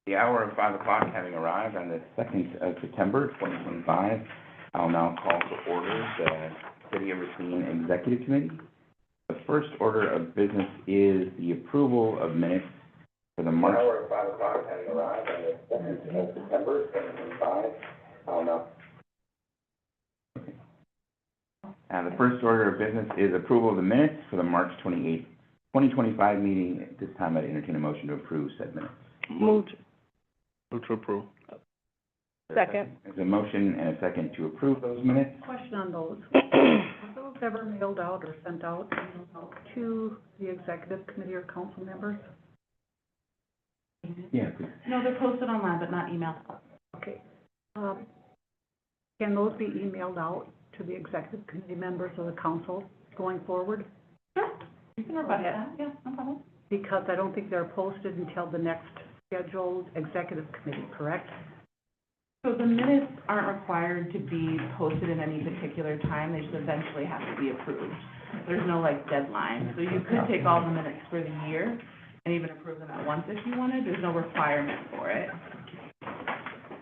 The hour of 5 o'clock having arrived on the 2nd of September, 2025, I'll now call to order the City of Racine Executive Committee. The first order of business is the approval of minutes for the March. The hour of 5 o'clock having arrived on the 2nd of September, 2025, I'll now. The first order of business is approval of the minutes for the March 28th, 2025 meeting. At this time, I'd entertain a motion to approve said minutes. Moved. Move to approve. Second. There's a motion and a second to approve those minutes. Question on those. Were those ever mailed out or sent out to the executive committee or council members? Yeah, please. No, they're posted online, but not emailed. Okay. Can those be emailed out to the executive committee members or the council going forward? Sure. You can request that. Yeah, no problem. Because I don't think they're posted until the next scheduled executive committee, correct? So the minutes aren't required to be posted in any particular time. They just eventually have to be approved. There's no deadline. So you could take all the minutes for the year and even approve them at once if you wanted. There's no requirement for it.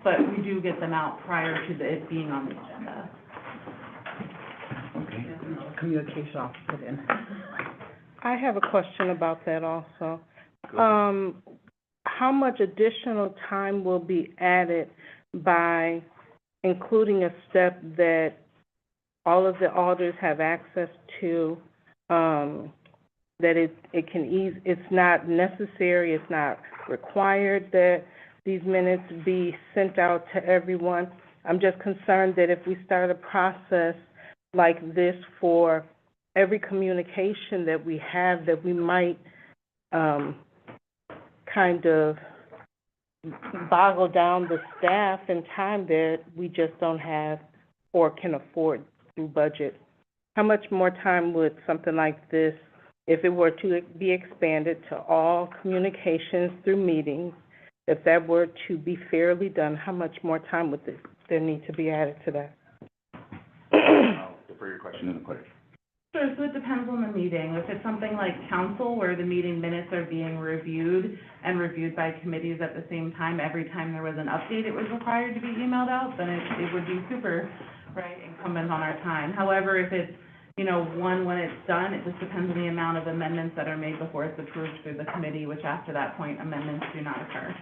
But we do get them out prior to it being on the agenda. Okay. Communication officer in. I have a question about that also. How much additional time will be added by including a step that all of the alders have access to, that it can ease, it's not necessary, it's not required that these minutes be sent out to everyone? I'm just concerned that if we start a process like this for every communication that we have, that we might kind of boggle down the staff and time that we just don't have or can afford through budget. How much more time would something like this, if it were to be expanded to all communications through meetings, if that were to be fairly done, how much more time would there need to be added to that? I'll defer your question to the clerk. Sure, so it depends on the meeting. If it's something like council where the meeting minutes are being reviewed and reviewed by committees at the same time, every time there was an update it was required to be emailed out, then it would be super, incumbent on our time. However, if it's, when it's done, it just depends on the amount of amendments that are made before it's approved through the committee, which after that point, amendments do not occur.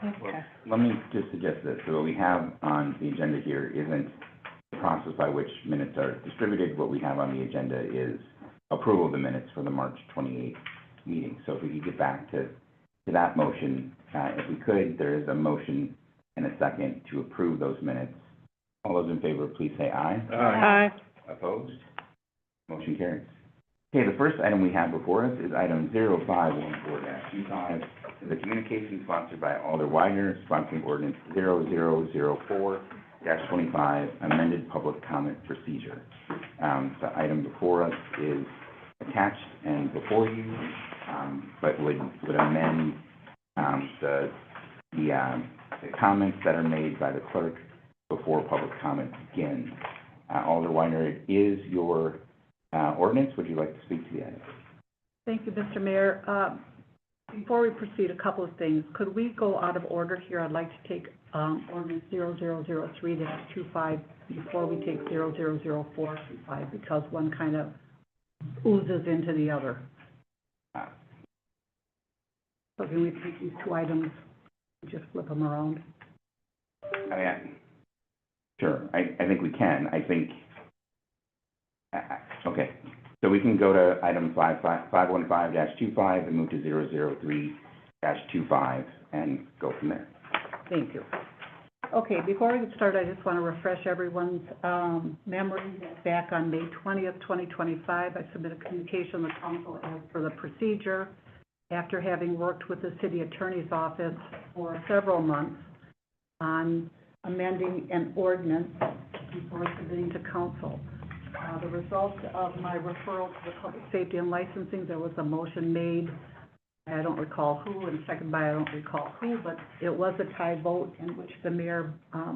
Okay. Let me just suggest this. So what we have on the agenda here isn't the process by which minutes are distributed. What we have on the agenda is approval of the minutes for the March 28th meeting. So if we could get back to that motion, if we could, there is a motion and a second to approve those minutes. All those in favor, please say aye. Aye. Opposed? Motion carries. Okay, the first item we have before us is item 0514-25, the communication sponsored by Alder Widener, sponsoring ordinance 0004-25, amended public comment procedure. The item before us is attached and before you, but would amend the comments that are made by the clerk before public comment begins. Alder Widener, it is your ordinance. Would you like to speak to the item? Thank you, Mr. Mayor. Before we proceed, a couple of things. Could we go out of order here? I'd like to take ordinance 0003-25 before we take 0004-25 because one kind of oozes into the other. So can we take these two items, just flip them around? Sure, I think we can. I think, okay. So we can go to item 515-25 and move to 003-25 and go from there. Thank you. Okay, before we get started, I just want to refresh everyone's memory. Back on May 20th, 2025, I submitted a communication to the council as for the procedure after having worked with the city attorney's office for several months on amending an ordinance before submitting to council. The result of my referral to the Public Safety and Licensing, there was a motion made, I don't recall who, and seconded by I don't recall who, but it was a tie vote in which the mayor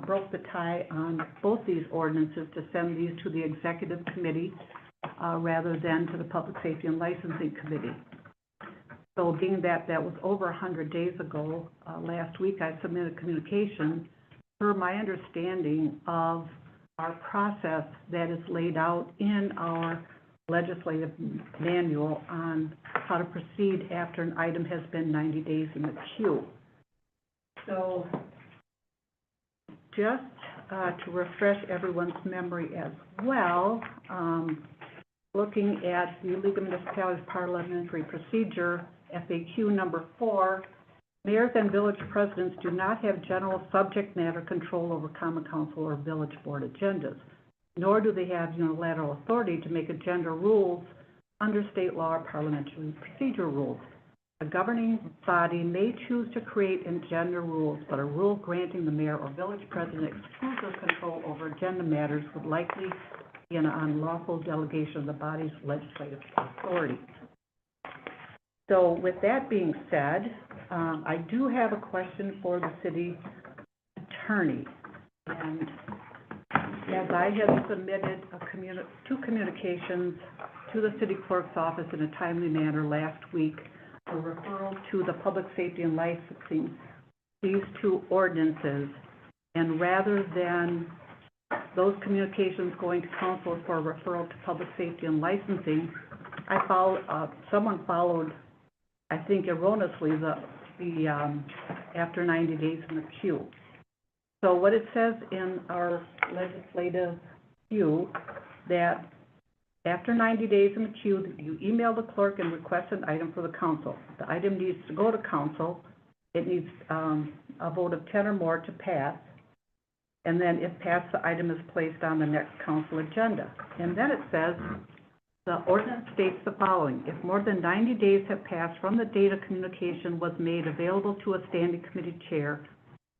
broke the tie on both these ordinances to send these to the executive committee rather than to the Public Safety and Licensing Committee. So being that that was over 100 days ago, last week I submitted communication per my understanding of our process that is laid out in our legislative manual on how to proceed after an item has been 90 days in the queue. So just to refresh everyone's memory as well, looking at the League of Municipalities Parliamentary Procedure, FAQ number 4, mayors and village presidents do not have general subject matter control over common council or village board agendas, nor do they have unilateral authority to make agenda rules under state law or parliamentary procedure rules. A governing body may choose to create agenda rules, but a rule granting the mayor or village president exclusive control over agenda matters would likely be an unlawful delegation of the body's legislative authority. So with that being said, I do have a question for the city attorney. And as I have submitted two communications to the city clerk's office in a timely manner last week, a referral to the public safety and licensing, these two ordinances, and rather than those communications going to council for a referral to public safety and licensing, someone followed, I think erroneously, the after 90 days in the queue. So what it says in our legislative queue, that after 90 days in the queue, you email the clerk and request an item for the council. The item needs to go to council. It needs a vote of 10 or more to pass. And then if passed, the item is placed on the next council agenda. And then it says, the ordinance states the following: if more than 90 days have passed from the date a communication was made available to a standing committee chair,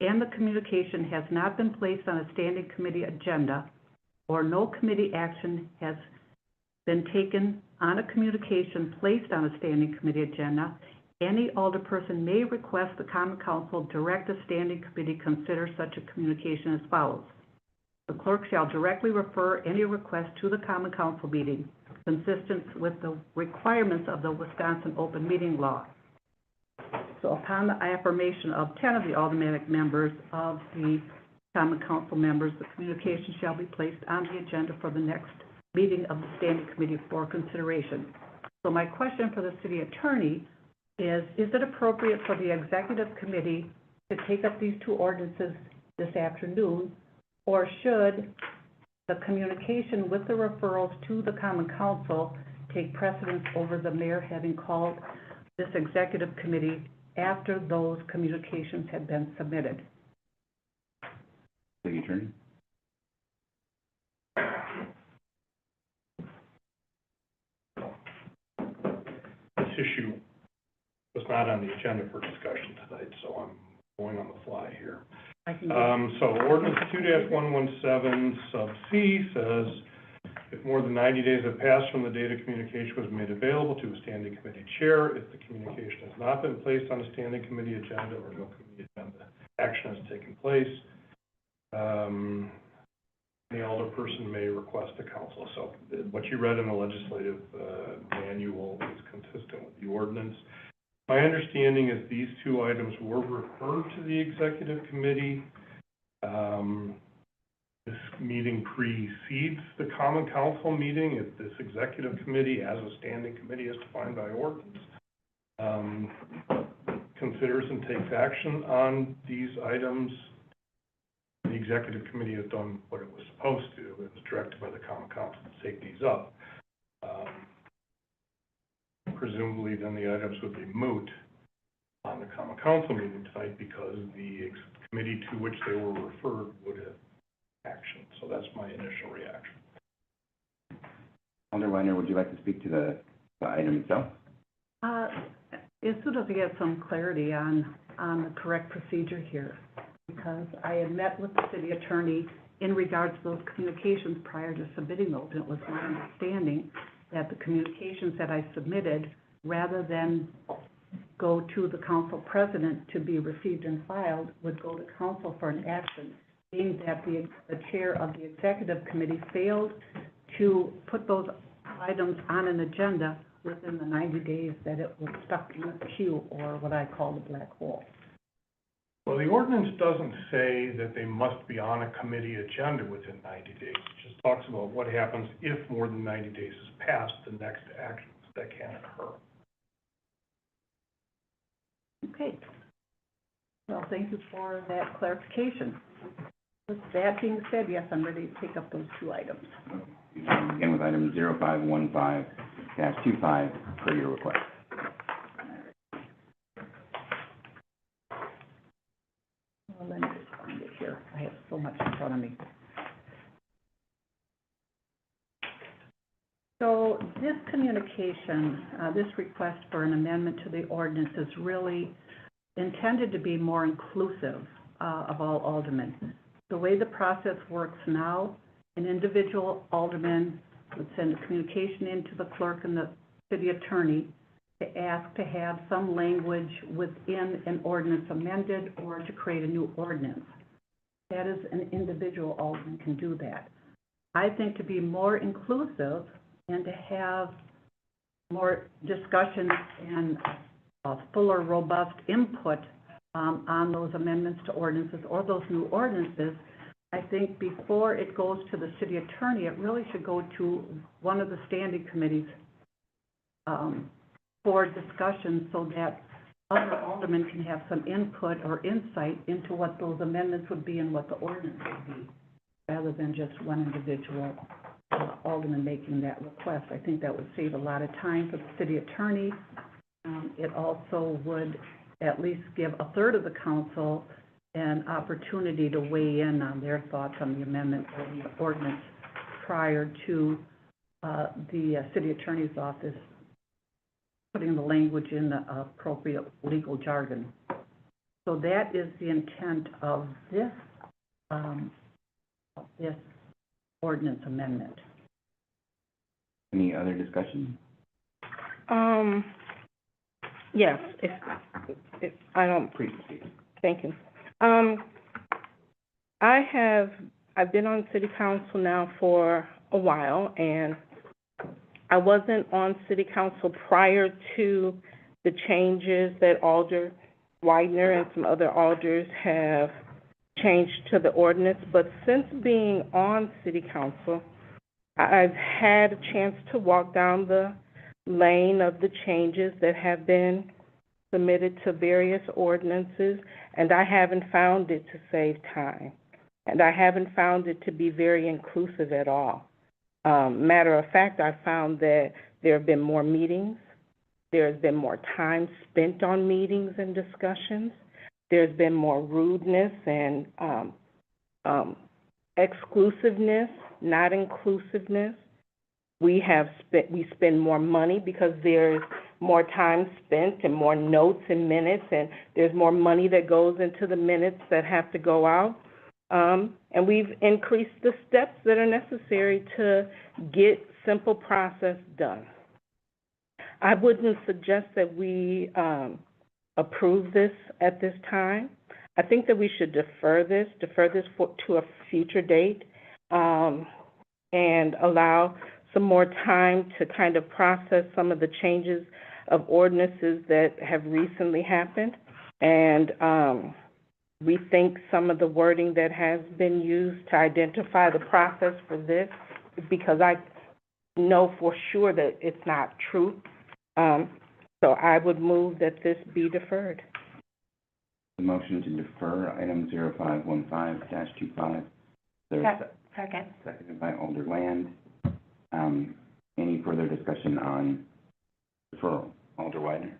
and the communication has not been placed on a standing committee agenda, or no committee action has been taken on a communication placed on a standing committee agenda, any alderperson may request the common council direct a standing committee consider such a communication as follows. The clerk shall directly refer any request to the common council meeting, consistent with the requirements of the Wisconsin Open Meeting Law. So upon the affirmation of 10 of the aldermanic members of the common council members, the communication shall be placed on the agenda for the next meeting of the standing committee for consideration. So my question for the city attorney is it appropriate for the executive committee to take up these two ordinances this afternoon, or should the communication with the referrals to the common council take precedence over the mayor having called this executive committee after those communications had been submitted? City attorney? This issue was not on the agenda for discussion tonight, so I'm going on the fly here. I can So ordinance 2-117 sub C says, if more than 90 days have passed from the date a communication was made available to a standing committee chair, if the communication has not been placed on a standing committee agenda or no committee agenda action has taken place, the alderperson may request the council. So what you read in the legislative manual is consistent with the ordinance. My understanding is these two items were referred to the executive committee. This meeting precedes the common council meeting. If this executive committee, as a standing committee as defined by ordinance, considers and takes action on these items, the executive committee has done what it was supposed to. It was directed by the common council to take these up. Presumably, then the items would be moot on the common council meeting tonight because the committee to which they were referred would have action. So that's my initial reaction. Alder Weiner, would you like to speak to the item itself? As soon as we get some clarity on the correct procedure here, because I had met with the city attorney in regards to those communications prior to submitting those, and it was my understanding that the communications that I submitted, rather than go to the council president to be received and filed, would go to council for an action, being that the chair of the executive committee failed to put those items on an agenda within the 90 days that it was stuck in the queue, or what I call the black hole. Well, the ordinance doesn't say that they must be on a committee agenda within 90 days. It just talks about what happens if more than 90 days is passed, the next actions that can occur. Okay. Well, thank you for that clarification. With that being said, yes, I'm ready to take up those two items. Again, with item 0515-25 per your request. Well, let me just find it here. I have so much in front of me. So this communication, this request for an amendment to the ordinance is really intended to be more inclusive of all aldermen. The way the process works now, an individual alderman would send a communication in to the clerk and the city attorney to ask to have some language within an ordinance amended or to create a new ordinance. That is, an individual alderman can do that. I think to be more inclusive and to have more discussion and fuller, robust input on those amendments to ordinances or those new ordinances, I think before it goes to the city attorney, it really should go to one of the standing committees for discussion so that other aldermen can have some input or insight into what those amendments would be and what the ordinance would be, rather than just one individual alderman making that request. I think that would save a lot of time for the city attorney. It also would at least give a third of the council an opportunity to weigh in on their thoughts on the amendment or the ordinance prior to the city attorney's office putting the language in the appropriate legal jargon. So that is the intent of this ordinance amendment. Any other discussion? Yes, if I don't, Please speak. thank you. I've been on city council now for a while, and I wasn't on city council prior to the changes that Alder Widener and some other alders have changed to the ordinance, but since being on city council, I've had a chance to walk down the lane of the changes that have been submitted to various ordinances, and I haven't found it to save time. And I haven't found it to be very inclusive at all. Matter of fact, I found that there have been more meetings, there's been more time spent on meetings and discussions, there's been more rudeness and exclusiveness, not inclusiveness. We spend more money because there's more time spent and more notes and minutes, and there's more money that goes into the minutes that have to go out. And we've increased the steps that are necessary to get simple process done. I wouldn't suggest that we approve this at this time. I think that we should defer this to a future date, and allow some more time to kind of process some of the changes of ordinances that have recently happened, and rethink some of the wording that has been used to identify the process for this, because I know for sure that it's not true. So I would move that this be deferred. The motion to defer item 0515-25. Second. Seconded by Alder Land. Any further discussion on deferral? Alder Widener.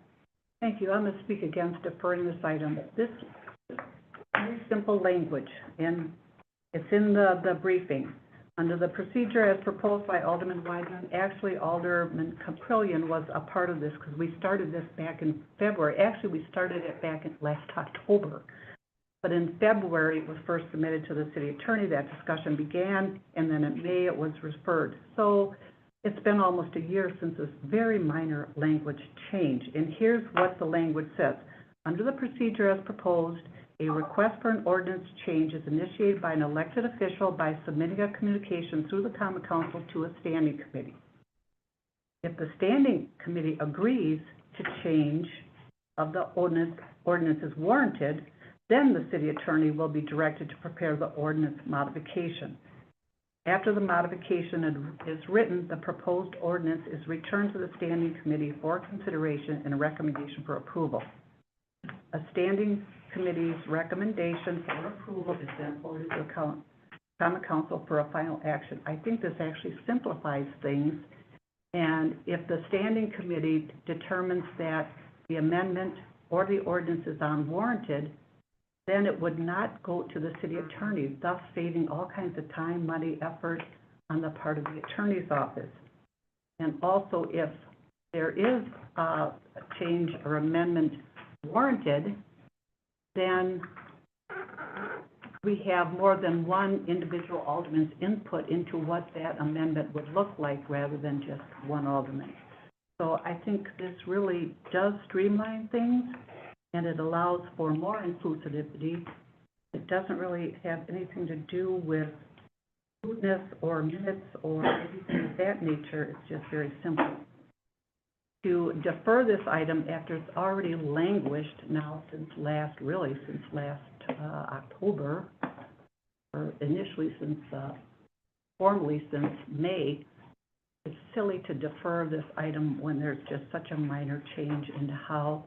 Thank you. I'm going to speak against deferring this item. This is very simple language, and it's in the briefing. Under the procedure as proposed by Alderman Widener, actually Alderman Caprillion was a part of this because we started this back in February. Actually, we started it back in last October. But in February, it was first submitted to the city attorney. That discussion began, and then in May, it was referred. So it's been almost a year since this very minor language change. And here's what the language says. Under the procedure as proposed, a request for an ordinance change is initiated by an elected official by submitting a communication through the Common Council to a standing committee. If the standing committee agrees to change of the ordinance is warranted, then the city attorney will be directed to prepare the ordinance modification. After the modification is written, the proposed ordinance is returned to the standing committee for consideration and a recommendation for approval. A standing committee's recommendation for approval is then forwarded to the common council for a final action. I think this actually simplifies things, and if the standing committee determines that the amendment or the ordinance is unwarranted, then it would not go to the city attorney, thus saving all kinds of time, money, effort on the part of the attorney's office. And also, if there is a change or amendment warranted, then we have more than one individual alderman's input into what that amendment would look like rather than just one alderman. So I think this really does streamline things, and it allows for more inclusivity. It doesn't really have anything to do with rudeness or minutes or anything of that nature. It's just very simple. To defer this item after it's already languished now since last October, or initially formally since May, it's silly to defer this item when there's just such a minor change in how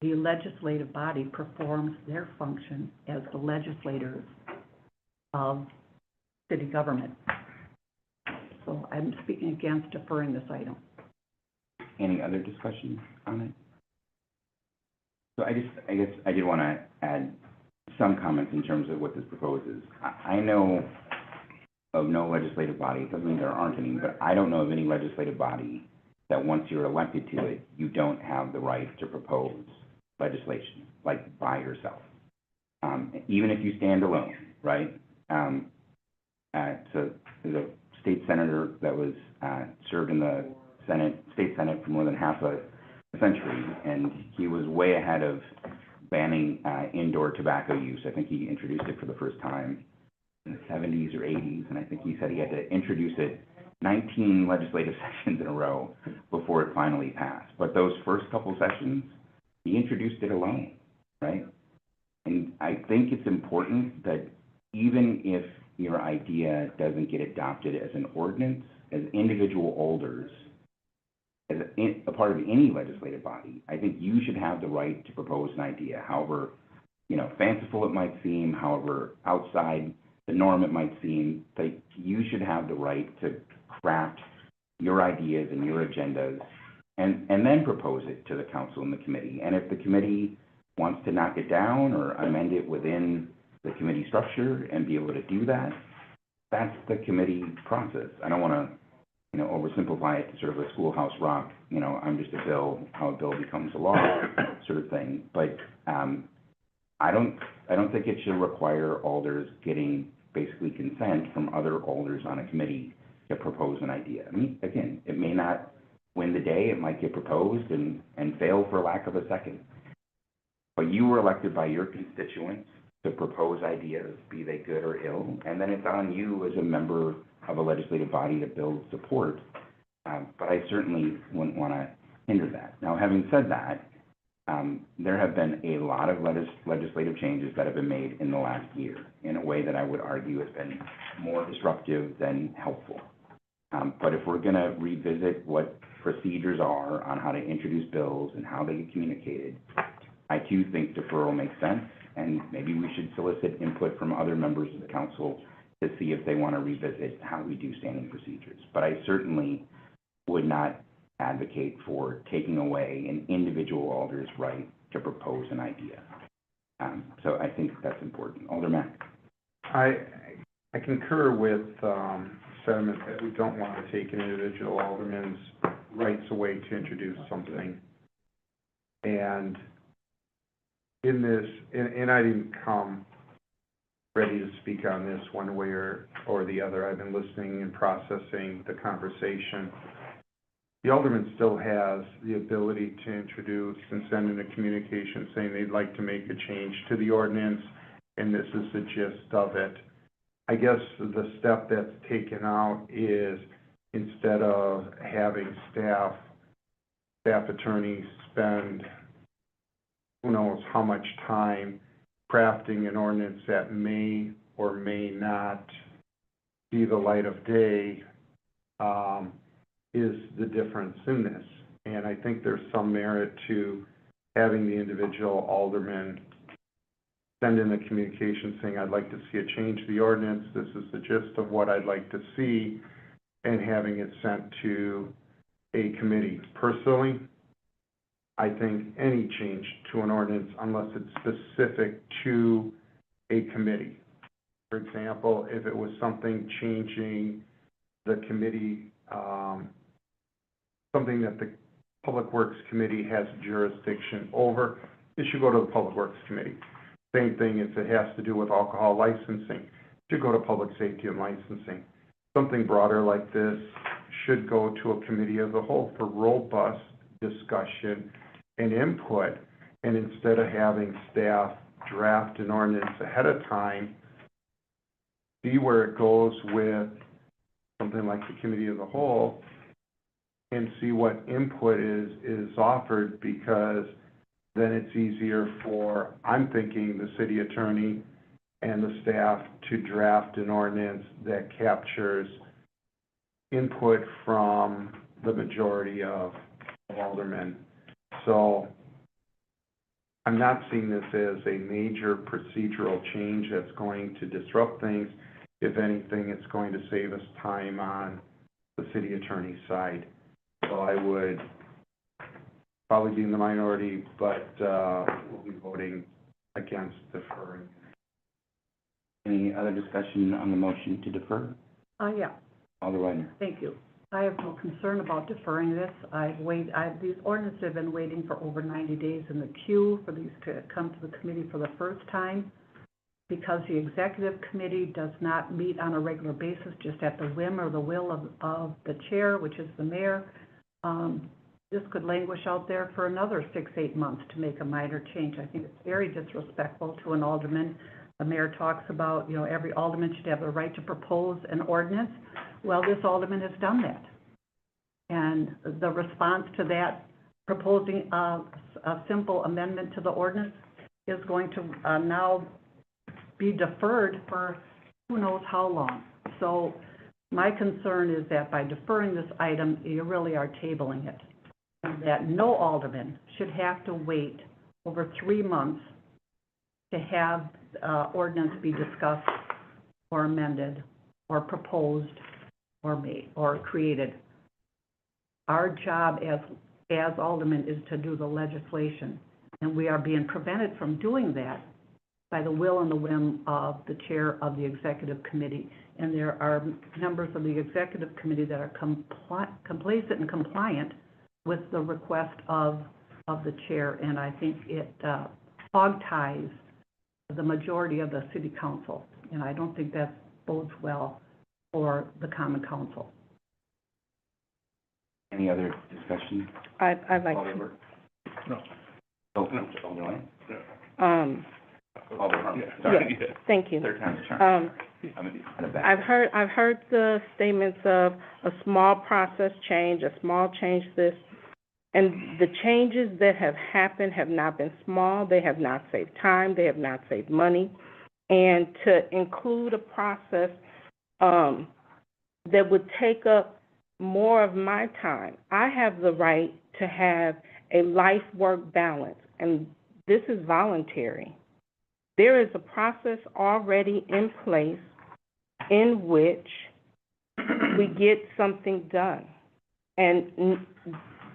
the legislative body performs their function as the legislators of city government. So I'm speaking against deferring this item. Any other discussion on it? So I guess I did want to add some comments in terms of what this proposes. I know of no legislative body, it doesn't mean there aren't any, but I don't know of any legislative body that once you're elected to it, you don't have the right to propose legislation, like by yourself. Even if you stand alone, right? So there's a state senator that was served in the state Senate for more than half a century, and he was way ahead of banning indoor tobacco use. I think he introduced it for the first time in the 70s or 80s, and I think he said he had to introduce it 19 legislative sessions in a row before it finally passed. But those first couple sessions, he introduced it alone, right? And I think it's important that even if your idea doesn't get adopted as an ordinance, as individual alders, as a part of any legislative body, I think you should have the right to propose an idea, however, fanciful it might seem, however outside the norm it might seem, that you should have the right to craft your ideas and your agendas and then propose it to the council and the committee. And if the committee wants to knock it down or amend it within the committee structure and be able to do that, that's the committee process. I don't want to oversimplify it to sort of a schoolhouse rock, I'm just a bill, how a bill becomes a law sort of thing. But I don't think it should require alders getting basically consent from other alders on a committee to propose an idea. I mean, again, it may not win the day, it might get proposed and fail for lack of a second. But you were elected by your constituents to propose ideas, be they good or ill, and then it's on you as a member of a legislative body to build support. But I certainly wouldn't want to hinder that. Now, having said that, there have been a lot of legislative changes that have been made in the last year in a way that I would argue has been more disruptive than helpful. But if we're going to revisit what procedures are on how to introduce bills and how they get communicated, I too think deferral makes sense, and maybe we should solicit input from other members of the council to see if they want to revisit how we do standing procedures. But I certainly would not advocate for taking away an individual alder's right to propose an idea. So I think that's important. Alder Mack. I concur with sentiment that we don't want to take an individual alderman's rights away to introduce something. And in this, and I didn't come ready to speak on this one way or the other. I've been listening and processing the conversation. The alderman still has the ability to introduce and send in a communication saying they'd like to make a change to the ordinance, and this is the gist of it. I guess the step that's taken out is instead of having staff attorneys spend who knows how much time crafting an ordinance that may or may not see the light of day, is the difference in this. And I think there's some merit to having the individual alderman send in a communication saying, I'd like to see a change to the ordinance, this is the gist of what I'd like to see, and having it sent to a committee. Personally, I think any change to an ordinance, unless it's specific to a committee. For example, if it was something changing the committee, something that the Public Works Committee has jurisdiction over, it should go to the Public Works Committee. Same thing if it has to do with alcohol licensing, it should go to Public Safety and Licensing. Something broader like this should go to a committee of the whole for robust discussion and input. And instead of having staff draft an ordinance ahead of time, see where it goes with something like the committee of the whole and see what input is offered, because then it's easier for, I'm thinking, the city attorney and the staff to draft an ordinance that captures input from the majority of aldermen. So I'm not seeing this as a major procedural change that's going to disrupt things. If anything, it's going to save us time on the city attorney's side. So I would probably be in the minority, but we'll be voting against deferring. Any other discussion on the motion to defer? Yeah, Alderman Weidner. thank you. I have no concern about deferring this. These ordinances have been waiting for over 90 days in the queue for these to come to the committee for the first time, because the executive committee does not meet on a regular basis, just at the whim or the will of the chair, which is the mayor. This could languish out there for another 6-8 months to make a minor change. I think it's very disrespectful to an alderman. The mayor talks about, every alderman should have the right to propose an ordinance. Well, this alderman has done that. And the response to that, proposing a simple amendment to the ordinance, is going to now be deferred for who knows how long. So my concern is that by deferring this item, you really are tabling it. And that no alderman should have to wait over 3 months to have ordinance be discussed or amended or proposed or made or created. Our job as aldermen is to do the legislation, and we are being prevented from doing that by the will and the whim of the chair of the executive committee. And there are members of the executive committee that are complacent and compliant with the request of the chair, and I think it hog ties the majority of the city council, and I don't think that bodes well for the common council. Any other discussion? I'd like to, Alderman? No. Oh, Alderman? Alderman, yeah, sorry. thank you. Third time's a charm. I'm in the back. I've heard the statements of a small process change, a small change this, and the changes that have happened have not been small. They have not saved time. They have not saved money. And to include a process that would take up more of my time, I have the right to have a life-work balance, and this is voluntary. There is a process already in place in which we get something done. And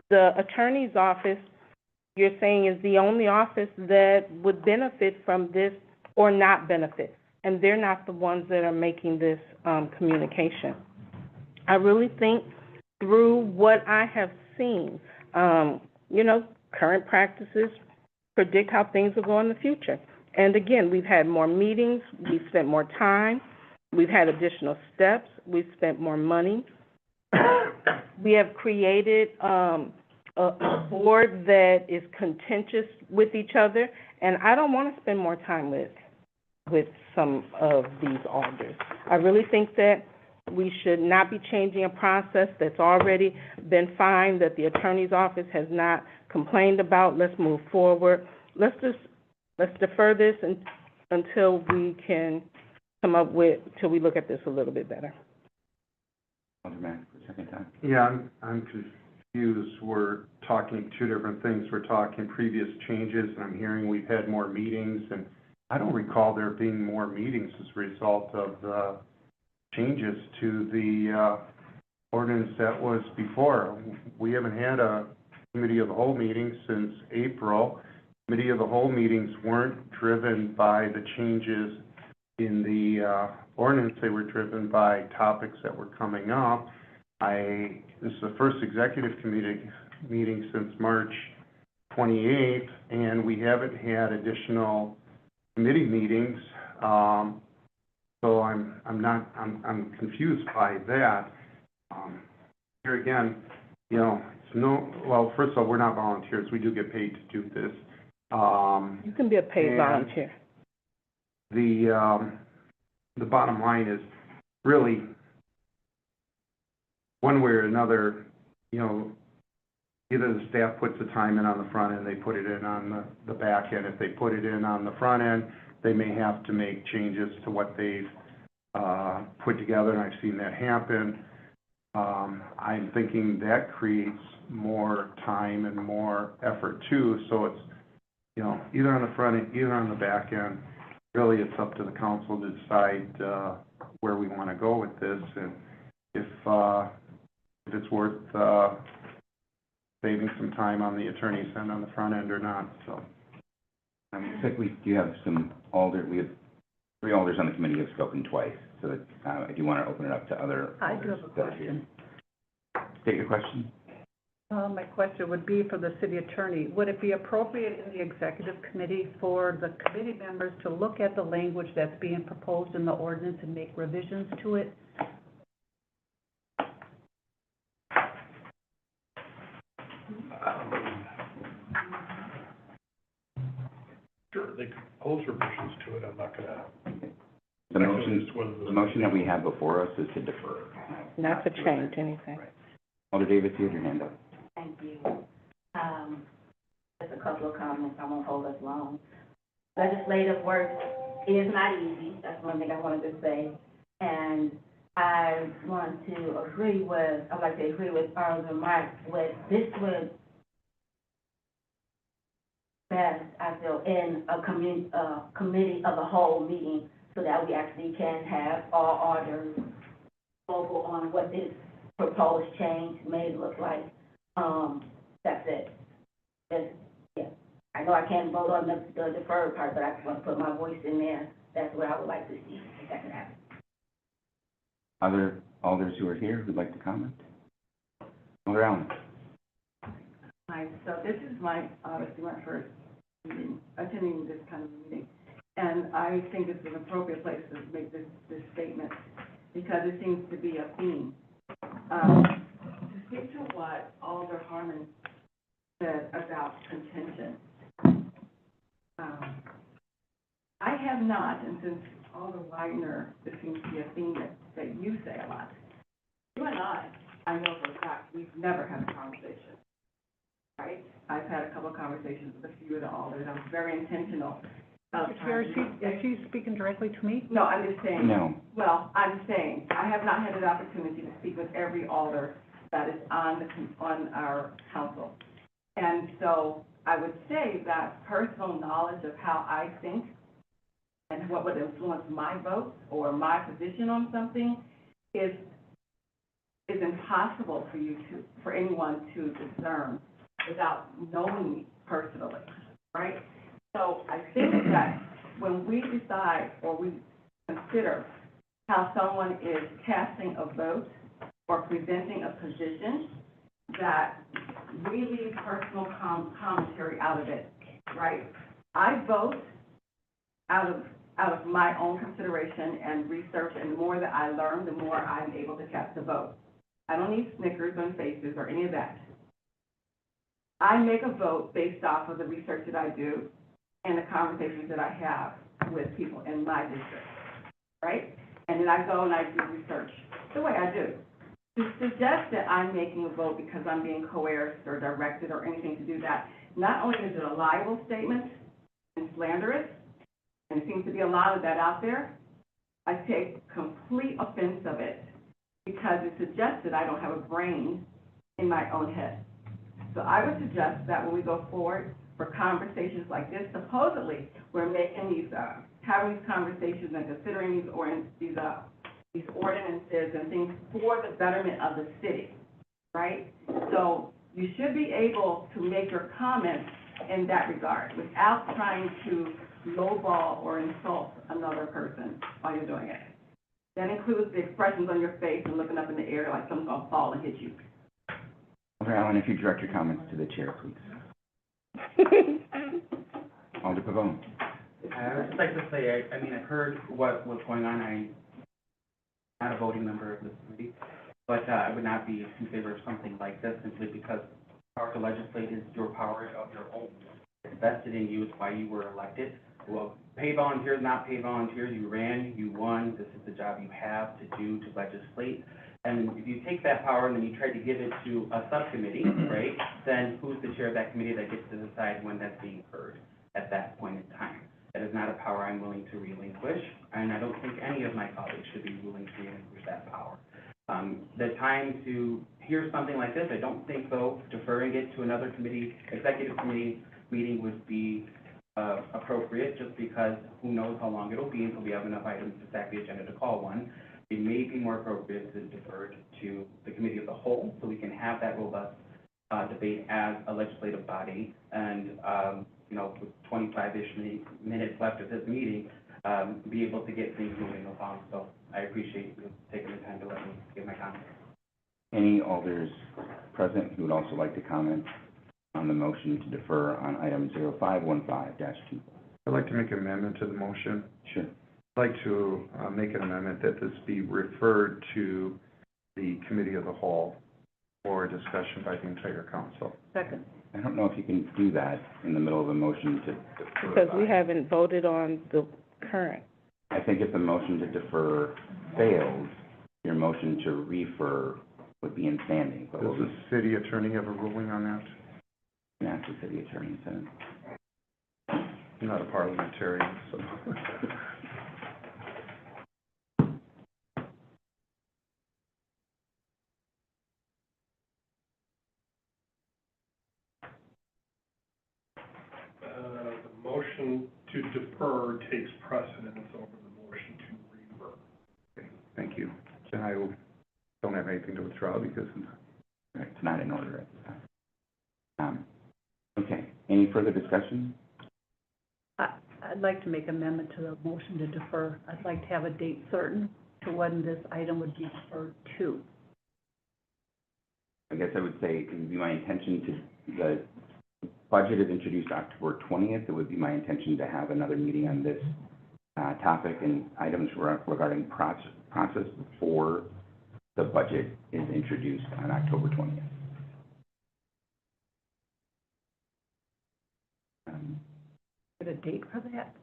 the attorney's office, you're saying, is the only office that would benefit from this or not benefit, and they're not the ones that are making this communication. I really think through what I have seen, current practices predict how things will go in the future. And again, we've had more meetings, we've spent more time, we've had additional steps, we've spent more money. We have created a board that is contentious with each other, and I don't want to spend more time with some of these alders. I really think that we should not be changing a process that's already been fine, that the attorney's office has not complained about. Let's move forward. Let's defer this until we can come up with, till we look at this a little bit better. Alderman, for a second time. Yeah, I'm confused. We're talking two different things. We're talking previous changes, and I'm hearing we've had more meetings, and I don't recall there being more meetings as a result of the changes to the ordinance that was before. We haven't had a committee of the whole meeting since April. Committee of the whole meetings weren't driven by the changes in the ordinance. They were driven by topics that were coming up. This is the first executive committee meeting since March 28th, and we haven't had additional committee meetings. So I'm confused by that. Here again, you know, well, first of all, we're not volunteers. We do get paid to do this. You can be a paid and volunteer. The bottom line is really, one way or another, you know, either the staff puts the time in on the front end, they put it in on the back end. If they put it in on the front end, they may have to make changes to what they've put together, and I've seen that happen. I'm thinking that creates more time and more effort too, so it's, you know, either on the front end, either on the back end. Really, it's up to the council to decide where we want to go with this, and if it's worth saving some time on the attorney's end on the front end or not, so. Looks like we do have we have 3 alders on the committee who have spoken twice, so that, I do want to open it up to other I alders do have a that are here. question. State your question. My question would be for the city attorney. Would it be appropriate in the executive committee for the committee members to look at the language that's being proposed in the ordinance and make revisions to it? Sure, they could pose revisions to it, I'm not gonna. The motion that we have before us is to defer. Not to change anything. Right. Alder Davis, you have your hand up. Thank you. Just a couple of comments, I won't hold us long. Legislative work is not easy, that's one thing I wanted to say. And I want to agree with, I'd like to agree with Earl's remarks with this would best, I feel, in a committee of the whole meeting so that we actually can have all orders vocal on what this proposed change may look like. That's it. Yeah. I know I can't vote on the deferred part, but I just want to put my voice in there. That's what I would like to see, if that can happen. Other alders who are here who'd like to comment? Alder Allen. Hi, so this is obviously my first meeting, attending this kind of meeting. And I think it's an appropriate place to make this statement because it seems to be a theme. To speak to what Alder Harmon said about contention, I have not, and since Alder Wagner, this seems to be a theme that you say a lot. You and I know for a fact, we've never had a conversation, right? I've had a couple of conversations with a few of the alders. I'm very intentional. Is she speaking directly to me? No, I'm just saying. No. Well, I'm saying, I have not had an opportunity to speak with every alder that is on our council. And so I would say that personal knowledge of how I think and what would influence my vote or my position on something is impossible for anyone to discern without knowing me personally, right? So I think that when we decide or we consider how someone is casting a vote or presenting a position, that we leave personal commentary out of it, right? I vote out of my own consideration and research, and the more that I learn, the more I'm able to cast a vote. I don't need Snickers on faces or any of that. I make a vote based off of the research that I do and the conversations that I have with people in my district, right? and then I go and I do research, the way I do. To suggest that I'm making a vote because I'm being coerced or directed or anything to do that, not only is it a libel statement and slanderous, and it seems to be a lot of that out there, I take complete offense of it because it suggests that I don't have a brain in my own head. So I would suggest that when we go forward for conversations like this, supposedly we're making these, having these conversations and considering these ordinances and things for the betterment of the city, right? So you should be able to make your comments in that regard without trying to lowball or insult another person while you're doing it. That includes the expressions on your face and looking up in the air like someone's gonna fall and hit you. Alder Allen, if you direct your comments to the chair, please. Alder Pavone. I would just like to say, I mean, I've heard what's going on. I'm not a voting member of this committee, but I would not be in favor of something like this simply because power to legislate is your power of your own. It's vested in you. It's why you were elected. Well, pay volunteers, not pay volunteers. You ran, you won. This is the job you have to do to legislate. And if you take that power and then you try to give it to a subcommittee, right, then who's the chair of that committee that gets to decide when that's being heard at that point in time? That is not a power I'm willing to relinquish, and I don't think any of my colleagues should be willing to relinquish that power. The time to hear something like this, I don't think, though, deferring it to another committee, executive committee meeting would be appropriate, just because who knows how long it'll be until we have enough items to stack the agenda to call one. It may be more appropriate to defer it to the committee of the whole, so we can have that robust debate as a legislative body, and you know, with 25-ish minutes left of this meeting, be able to get things moving along. So I appreciate you taking the time to let me give my comments. Any alders present who would also like to comment on the motion to defer on item 0515-2? I'd like to make an amendment to the motion. Sure. I'd like to make an amendment that this be referred to the committee of the whole for discussion by the entire council. Second. I don't know if you can do that in the middle of a motion to defer. Because we by. haven't voted on the current. I think if the motion to defer fails, your motion to refer would be in standing. But Does we'll the city attorney have a ruling on that? ask the city attorney, so. I'm not a parliamentarian, so. The motion to defer takes precedence over the motion to refer. Okay, thank you. And I don't have anything to withdraw because It's not in order at this time. Okay, any further discussion? I'd like to make amendment to the motion to defer. I'd like to have a date certain to when this item would be deferred to. I guess I would say it would be my intention to, the budget is introduced October 20th. It would be my intention to have another meeting on this topic and items regarding process before the budget is introduced on October 20th. Get a date for that?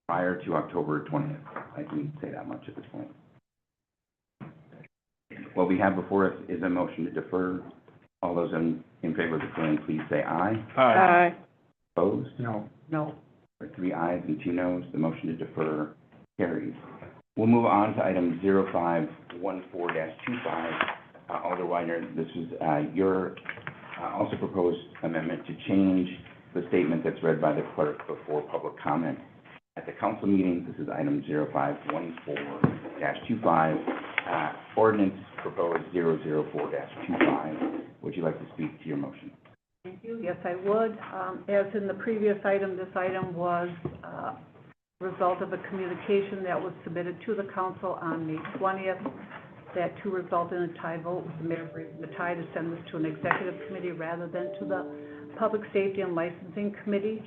Prior to October 20th, I can say that much at this point. What we have before us is a motion to defer. All those in favor of deferring, please say aye. Aye. Opposed? no. No. For 3 ayes and 2 noes, the motion to defer carries. We'll move on to item 0514-25. Alder Weidner, this was your also proposed amendment to change the statement that's read by the clerk before public comment. At the council meeting, this is item 0514-25, ordinance proposed 004-25. Would you like to speak to your motion? Thank you. Yes, I would. As in the previous item, this item was a result of a communication that was submitted to the council on May 20th. That too resulted in a tie vote with the mayor raising the tie to send this to an executive committee rather than to the Public Safety and Licensing Committee.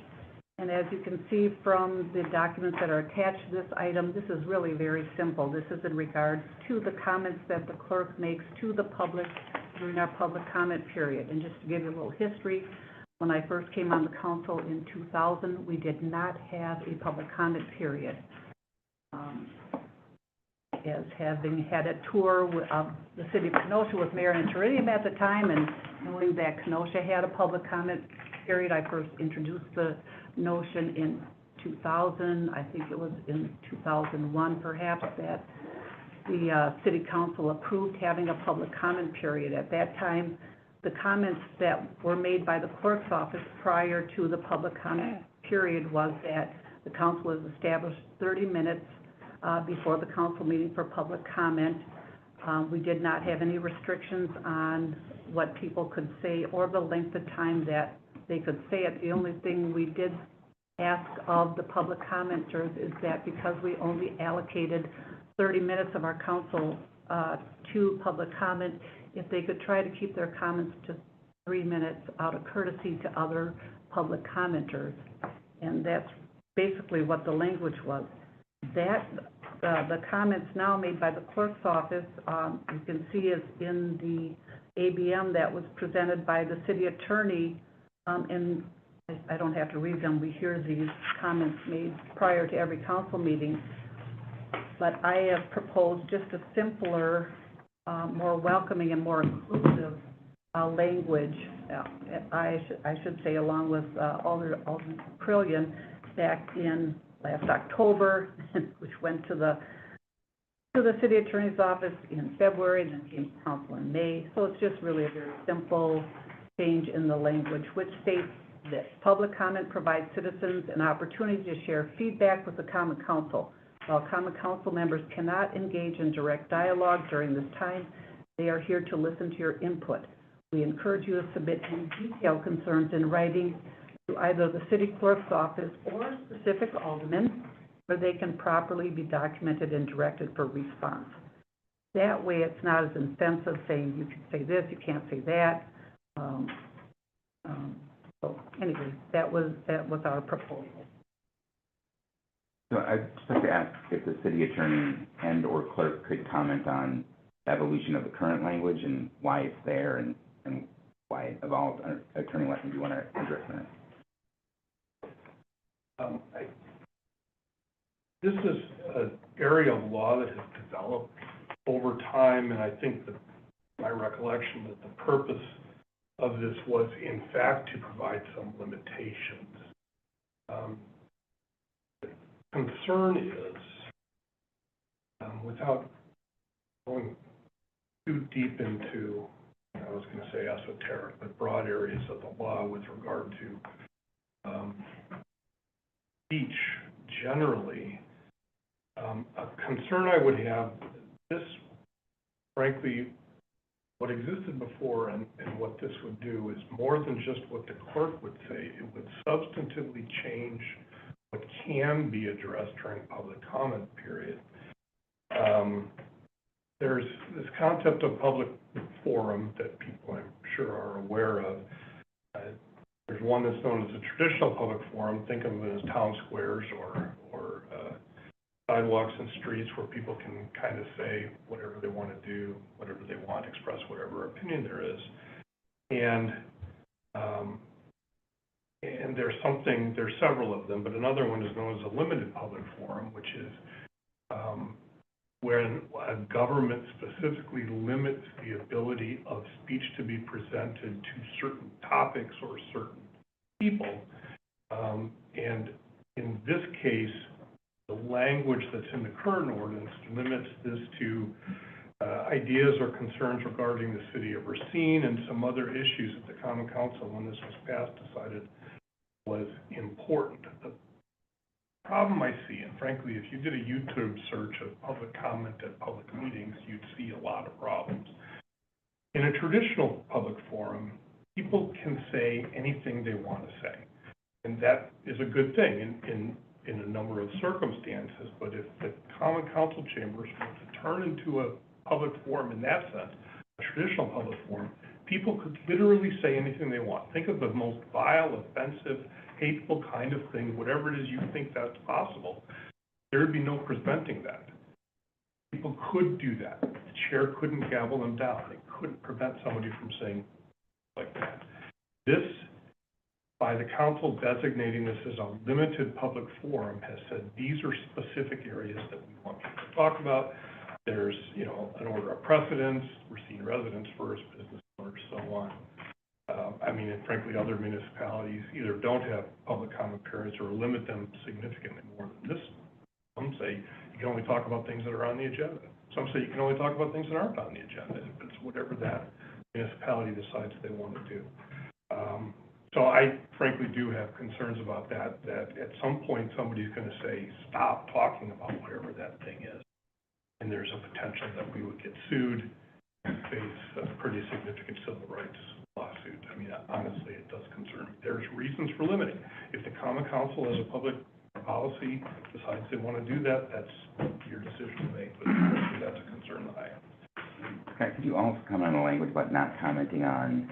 And as you can see from the documents that are attached to this item, this is really very simple. This is in regards to the comments that the clerk makes to the public during our public comment period. And just to give you a little history, when I first came on the council in 2000, we did not have a public comment period. as having had a tour of the city of Kenosha with Mayor Antoridium at the time, and knowing that Kenosha had a public comment period. I first introduced the notion in 2000, I think it was in 2001 perhaps, that the city council approved having a public comment period. At that time, the comments that were made by the clerk's office prior to the public comment period was that the council has established 30 minutes before the council meeting for public comment. We did not have any restrictions on what people could say or the length of time that they could say it. The only thing we did ask of the public commenters is that because we only allocated 30 minutes of our council to public comment, if they could try to keep their comments to 3 minutes out of courtesy to other public commenters. And that's basically what the language was. That, the comments now made by the clerk's office, you can see is in the ABM that was presented by the city attorney, and I don't have to read them, we hear these comments made prior to every council meeting. But I have proposed just a simpler, more welcoming and more inclusive language. I should say, along with Alderman Trillian, back in last October, which went to the city attorney's office in February, and then came to council in May. So it's just really a very simple change in the language, which states that public comment provides citizens an opportunity to share feedback with the common council. While common council members cannot engage in direct dialogue during this time, they are here to listen to your input. We encourage you to submit any detailed concerns in writing to either the city clerk's office or specific aldermen, where they can properly be documented and directed for response. That way, it's not as offensive saying you can say this, you can't say that. So anyway, that was our proposal. So I'd just like to ask if the city attorney and or clerk could comment on the evolution of the current language and why it's there and why it evolved. Attorney Letton, do you want to address that? This is an area of law that has developed over time, and I think that my recollection that the purpose of this was, in fact, to provide some limitations. The concern is, without going too deep into, I was going to say esoteric, but broad areas of the law with regard to speech generally, a concern I would have, this, frankly, what existed before and what this would do is more than just what the clerk would say. It would substantively change what can be addressed during public comment period. There's this concept of public forum that people, I'm sure, are aware of. There's one that's known as a traditional public forum. Think of it as town squares or sidewalks and streets where people can kind of say whatever they want to do, whatever they want, express whatever opinion there is. And there's several of them, but another one is known as a limited public forum, which is when a government specifically limits the ability of speech to be presented to certain topics or certain people. And in this case, the language that's in the current ordinance limits this to ideas or concerns regarding the city of Racine and some other issues that the Common Council, when this was passed, decided was important. The problem I see, and frankly, if you did a YouTube search of public comment at public meetings, you'd see a lot of problems. In a traditional public forum, people can say anything they want to say, and that is a good thing in a number of circumstances. But if the Common Council chambers were to turn into a public forum in that sense, a traditional public forum, people could literally say anything they want. Think of the most vile, offensive, hateful kind of thing, whatever it is you think that's possible. There would be no preventing that. People could do that. The chair couldn't gavel them down. They couldn't prevent somebody from saying like that. This, by the council designating this as a limited public forum, has said these are specific areas that we want people to talk about. there's, you know, an order of precedence, we're seeing residents first, business owners, so on. I mean, and frankly, other municipalities either don't have public comment periods or limit them significantly more than this. Some say you can only talk about things that are on the agenda. Some say you can only talk about things that aren't on the agenda. It's whatever that municipality decides they want to do. So I frankly do have concerns about that at some point somebody's going to say, stop talking about whatever that thing is. And there's a potential that we would get sued and face a pretty significant civil rights lawsuit. I mean, honestly, it does concern me. There's reasons for limiting. If the Common Council as a public policy decides they want to do that, that's your decision to make, but that's a concern that I have. Okay, could you also comment on the language about not commenting on,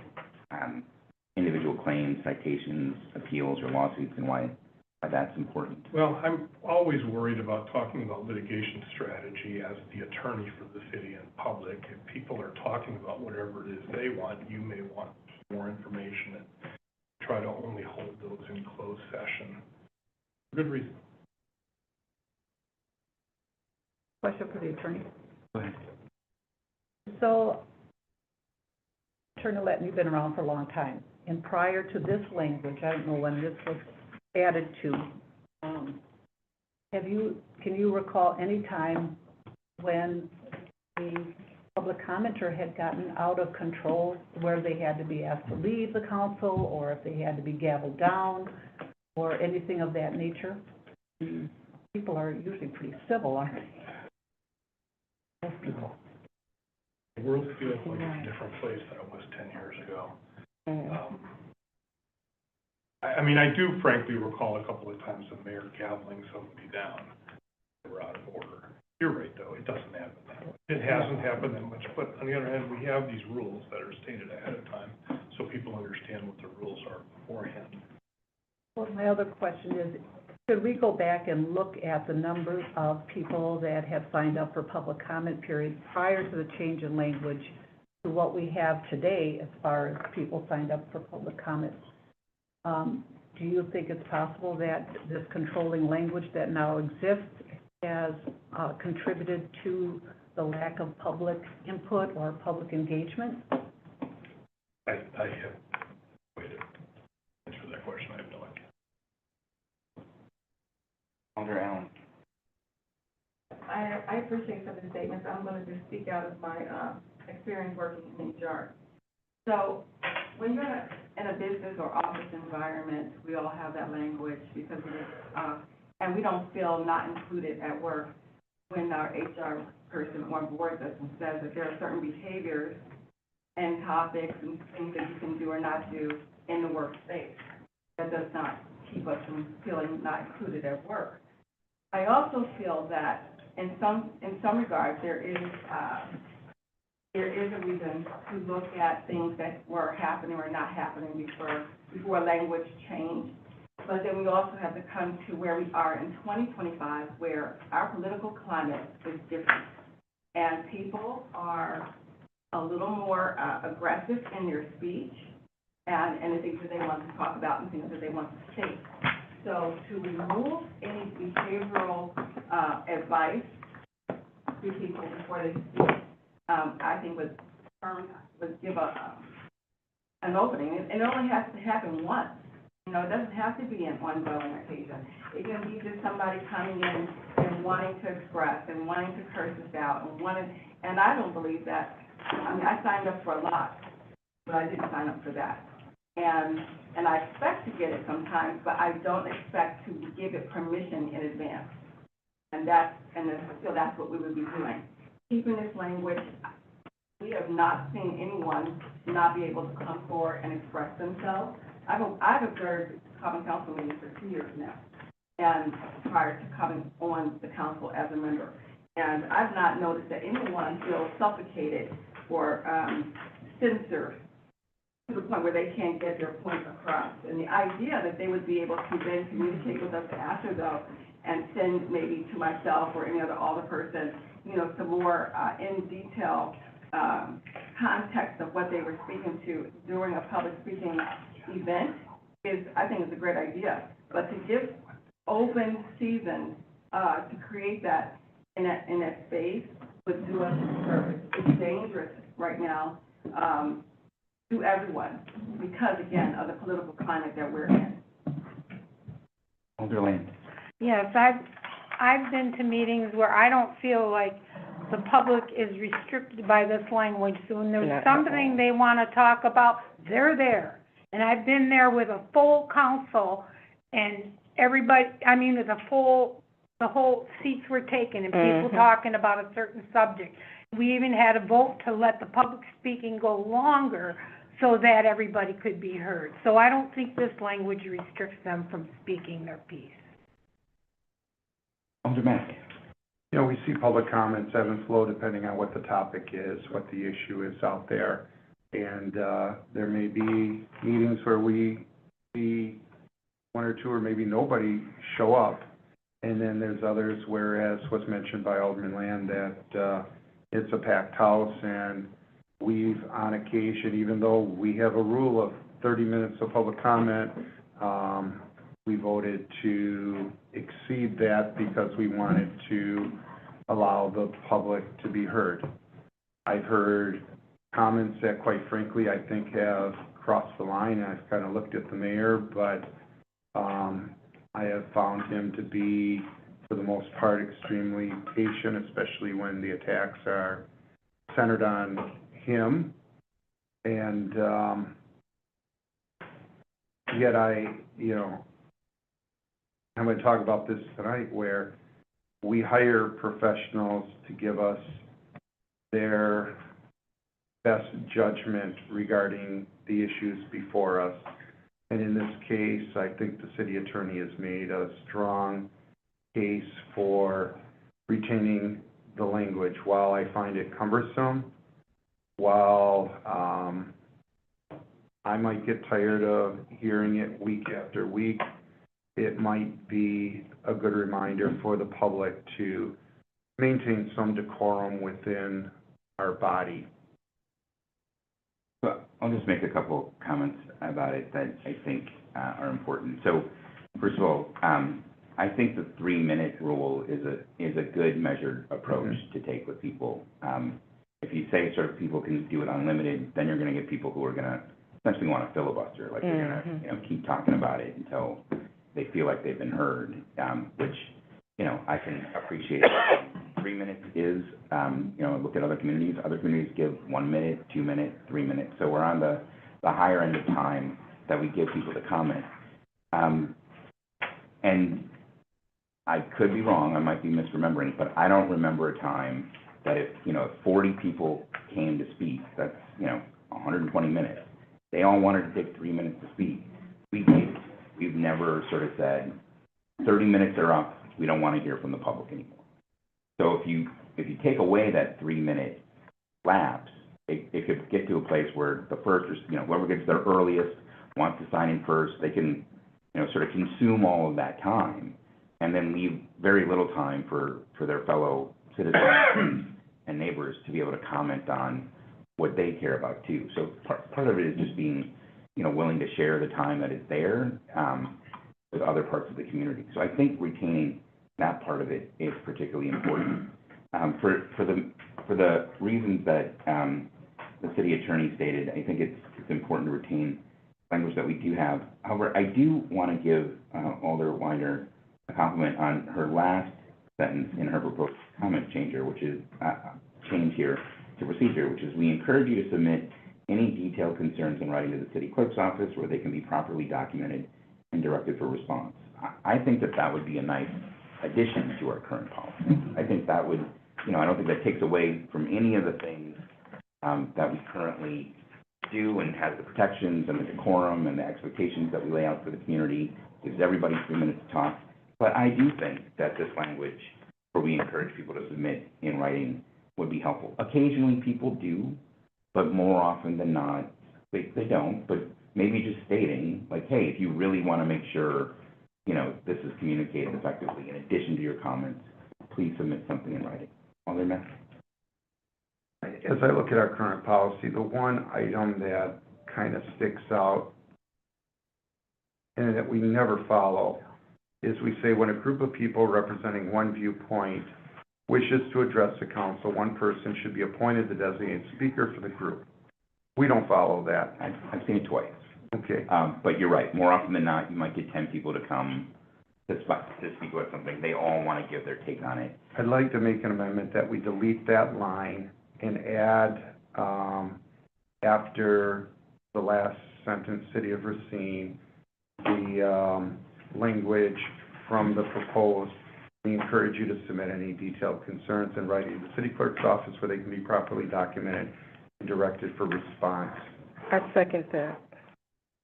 individual claims, citations, appeals, or lawsuits, and why that's important? Well, I'm always worried about talking about litigation strategy as the attorney for the city and public. If people are talking about whatever it is they want, you may want more information and try to only hold those in closed session. Good reason. Question for the attorney. Go ahead. So, Attorney Letton, you've been around for a long time, and prior to this language, I don't know when this was added to, can you recall any time when the public commenter had gotten out of control, where they had to be asked to leave the council, or if they had to be gavelled down, or anything of that nature? People are usually pretty civil, aren't they? Most people. The world feels like it's a different place than it was 10 years ago. I mean, I do frankly recall a couple of times the mayor gaveling somebody down. They were out of order. You're right, though, it doesn't happen that much. It hasn't happened that much, but on the other hand, we have these rules that are stated ahead of time, so people understand what the rules are beforehand. Well, my other question is, should we go back and look at the numbers of people that have signed up for public comment periods prior to the change in language to what we have today as far as people signed up for public comments? Do you think it's possible that this controlling language that now exists has contributed to the lack of public input or public engagement? I have waited. Thanks for that question. I have no idea. Alder Allen. I appreciate some of the statements. I'm going to just speak out of my experience working in HR. So when you're in a business or office environment, we all have that language because of it, and we don't feel not included at work when our HR person or board us and says that there are certain behaviors and topics and things that you can do or not do in the workspace. That does not keep us from feeling not included at work. I also feel that in some regards there is a reason to look at things that were happening or not happening before language changed. But then we also have to come to where we are in 2025, where our political climate is different. And people are a little more aggressive in their speech and the things that they want to talk about and things that they want to state. So to remove any behavioral advice to people before they speak, I think would give an opening. And it only has to happen once. You know, it doesn't have to be an ongoing occasion. It can be just somebody coming in and wanting to express and wanting to curse us out and I don't believe that. I mean, I signed up for a lot, but I didn't sign up for that. And I expect to get it sometimes, but I don't expect to give it permission in advance. And I feel that's what we would be doing. Keeping this language, we have not seen anyone not be able to come forward and express themselves. I've observed Common Council meetings for 2 years now, and prior to coming on the council as a member. And I've not noticed that anyone feels suffocated or censored to the point where they can't get their point across. And the idea that they would be able to then communicate with us after, though, and send maybe to myself or any other alderperson, you know, some more in detail context of what they were speaking to during a public speaking event I think is a great idea. But to give open season to create that in that space would do us a disservice. It's dangerous right now, to everyone, because again, of the political climate that we're in. Alder Land. Yes, I've been to meetings where I don't feel like the public is restricted by this language. So when there's Not at all. something they want to talk about, they're there. And I've been there with a full council and everybody, with the whole seats were taken and people Mhm. talking about a certain subject. We even had a vote to let the public speaking go longer so that everybody could be heard. So I don't think this language restricts them from speaking their piece. Alder Mack. You know, we see public comments ebb and flow depending on what the topic is, what the issue is out there. And, there may be meetings where we see one or two or maybe nobody show up. And then there's others where, as was mentioned by Alderman Land, that, it's a packed house and we've, on occasion, even though we have a rule of 30 minutes of public comment, we voted to exceed that because we wanted to allow the public to be heard. I've heard comments that, quite frankly, I think have crossed the line. I've kind of looked at the mayor, but I have found him to be, for the most part, extremely patient, especially when the attacks are centered on him. And yet I'm going to talk about this tonight, where we hire professionals to give us their best judgment regarding the issues before us. And in this case, I think the city attorney has made a strong case for retaining the language. While I find it cumbersome, while I might get tired of hearing it week after week, it might be a good reminder for the public to maintain some decorum within our body. Well, I'll just make a couple comments about it that I think are important. So, first of all, I think the 3-minute rule is a good measured approach to take with people. If you say sort of people can do it unlimited, then you're going to get people who are going to essentially want to filibuster, like they're going to keep talking about it until they feel like they've been heard, which I can appreciate. 3 minutes is, look at other communities. Other communities give 1 minute, 2 minutes, 3 minutes. So we're on the higher end of time that we give people to comment. And I could be wrong, I might be misremembering, but I don't remember a time that if 40 people came to speak, that's, 120 minutes. They all wanted to take 3 minutes to speak. We've never sort of said, 30 minutes are up, we don't want to hear from the public anymore. So if you take away that 3-minute lapse, it could get to a place where the first, whoever gets there earliest, wants to sign in first, they can, sort of consume all of that time and then leave very little time for their fellow citizens and neighbors to be able to comment on what they care about too. So part of it is just being, willing to share the time that is there with other parts of the community. So I think retaining that part of it is particularly important. For the reasons that the city attorney stated, I think it's important to retain language that we do have. However, I do want to give Alder Weiner a compliment on her last sentence in her proposed comment changer, which is change here to procedure, which is we encourage you to submit any detailed concerns in writing to the city clerk's office where they can be properly documented and directed for response. I think that would be a nice addition to our current policy. I think that would, I don't think that takes away from any of the things that we currently do and has the protections and the decorum and the expectations that we lay out for the community, gives everybody 3 minutes to talk. But I do think that this language, where we encourage people to submit in writing, would be helpful. Occasionally people do, but more often than not, they don't. But maybe just stating, like, hey, if you really want to make sure, this is communicated effectively, in addition to your comments, please submit something in writing. Alder Mack? As I look at our current policy, the one item that kind of sticks out and that we never follow is we say when a group of people representing one viewpoint wishes to address the council, one person should be appointed the designated speaker for the group. We don't follow that. I've seen it twice. Okay. But you're right, more often than not, you might get 10 people to come to speak about something. They all want to give their take on it. I'd like to make an amendment that we delete that line and add, after the last sentence, City of Racine, the, language from the proposed, we encourage you to submit any detailed concerns in writing to the city clerk's office where they can be properly documented and directed for response. I second that.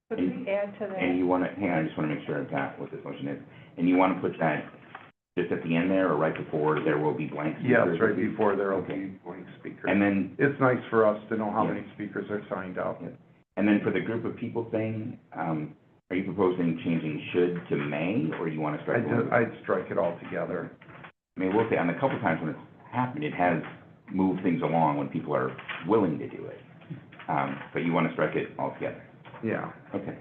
Could we add to that? And you want to, hang on, I just want to make sure I've got what this motion is. And you want to put that just at the end there, or right before there will be blank speakers? Yes, right before there will Okay. be blank speakers. And then, It's nice for us to know how Yeah. many speakers are signed up. and then for the group of people thing, are you proposing changing should to may, or you want to strike the word? I'd strike it all together. I mean, we'll say, on the couple times when it's happened, it has moved things along when people are willing to do it. But you want to strike it altogether? Yeah. Okay.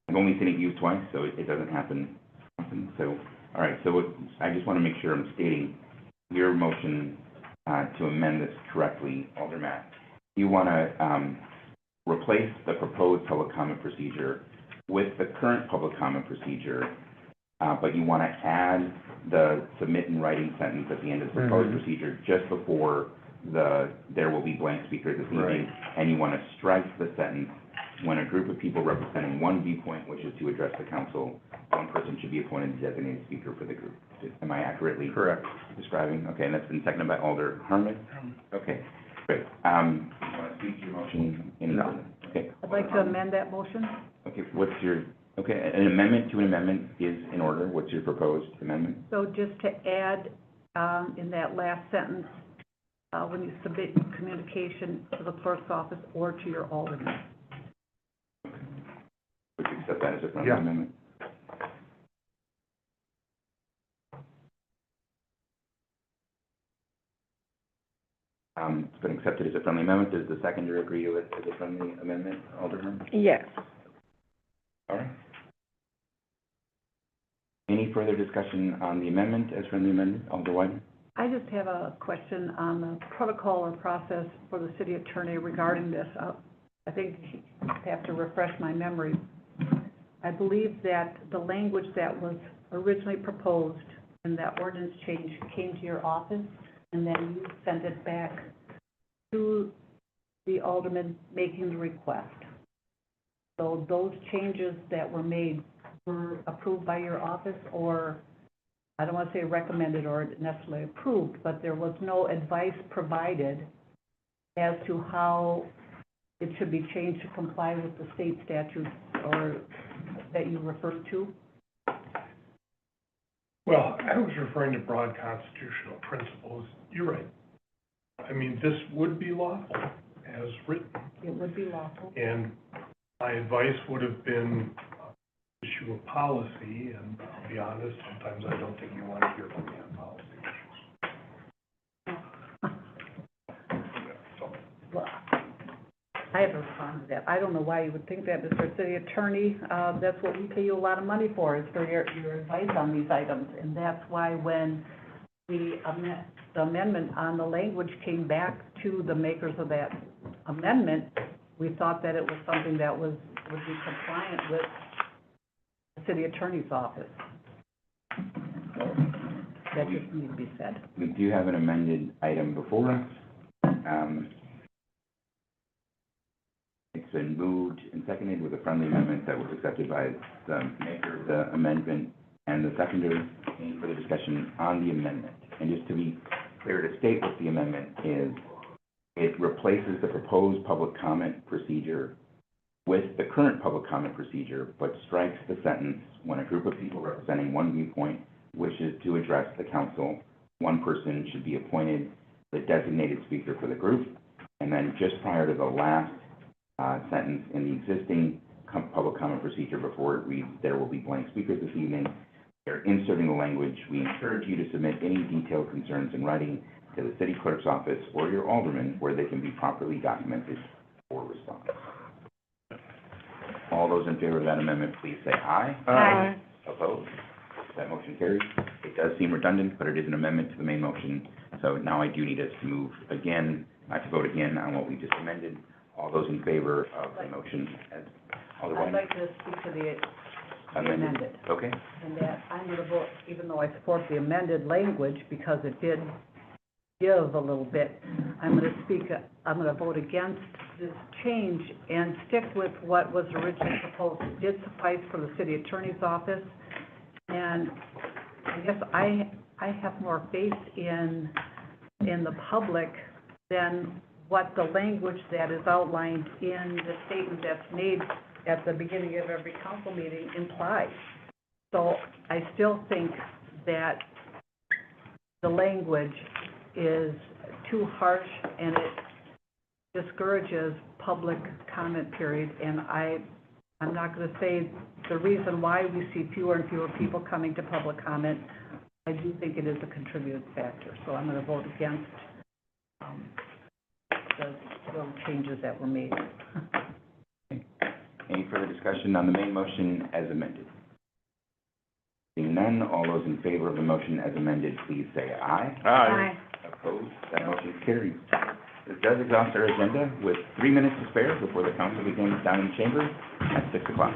I've only seen it used twice, so it doesn't happen often, so, all right, so I just want to make sure I'm stating your motion, to amend this correctly, Alder Matt. You want to, replace the proposed public comment procedure with the current public comment procedure, but you want to add the submit in writing sentence at the end of the proposed procedure just before there will be blank speakers this evening, and you want to strike the sentence, when a group of people representing one viewpoint wishes to address the council, one person should be appointed the designated speaker for the group. Am I accurately Correct. describing? Okay, and that's been seconded by Alder Herman? Okay, great. You want to speak to your motion? No. Okay. I'd like to amend that motion. Okay, okay, an amendment to an amendment is in order. What's your proposed amendment? So just to add, in that last sentence, when you submit communication to the clerk's office or to your alderman. Would you accept that as a friendly Yeah. amendment? It's been accepted as a friendly amendment. Does the seconder agree to it as a friendly amendment, Alderman? Yes. All right. Any further discussion on the amendment as friendly amendment, Alder White? I just have a question on the protocol or process for the city attorney regarding this. I think I have to refresh my memory. I believe that the language that was originally proposed and that ordinance change came to your office, and then you sent it back to the alderman making the request. So those changes that were made were approved by your office, or, I don't want to say recommended or necessarily approved, but there was no advice provided as to how it should be changed to comply with the state statutes or that you referred to? Well, I was referring to broad constitutional principles. You're right. I mean, this would be lawful as written, It would be lawful. and my advice would have been issue a policy, and I'll be honest, sometimes I don't think you want to hear from me on policy issues. Well, I have to respond to that. I don't know why you would think that, Mr. City Attorney. That's what we pay you a lot of money for, is for your advice on these items. And that's why when the amendment on the language came back to the makers of that amendment, we thought that it was something that would be compliant with the city attorney's office. That just needs to be said. We do have an amended item before us. It's been moved and seconded with a friendly amendment that was accepted by the maker of the amendment and the seconder. Any further discussion on the amendment? And just to be clear, to state what the amendment is, it replaces the proposed public comment procedure with the current public comment procedure, but strikes the sentence, when a group of people representing one viewpoint wishes to address the council, one person should be appointed the designated speaker for the group. And then just prior to the last sentence in the existing public comment procedure, before it reads, "There will be blank speakers this evening," they're inserting the language, "We encourage you to submit any detailed concerns in writing to the city clerk's office or your alderman, where they can be properly documented for response." All those in favor of that amendment, please say aye. Aye. Opposed? That motion carries. It does seem redundant, but it is an amendment to the main motion, so now I do need us to move again, to vote again on what we just amended. All those in favor of the motion as I'd Alderwoman like to speak to the amended? amended. Okay, And that I'm gonna vote, even though I support the amended language, because it did give a little bit, I'm gonna vote against this change and stick with what was originally proposed. It did suffice for the city attorney's office, and I guess I have more faith in the public than what the language that is outlined in the statement that's made at the beginning of every council meeting implies. So I still think that the language is too harsh and it discourages public comment period. And I'm not gonna say the reason why we see fewer and fewer people coming to public comment. I do think it is a contributing factor, so I'm gonna vote against, the little changes that were made. any further discussion on the main motion as amended? Seeing none, all those in favor of the motion as amended, please say aye. Aye. Opposed, that motion is carried. This does exhaust our agenda with 3 minutes to spare before the council begins down in chambers at 6 o'clock.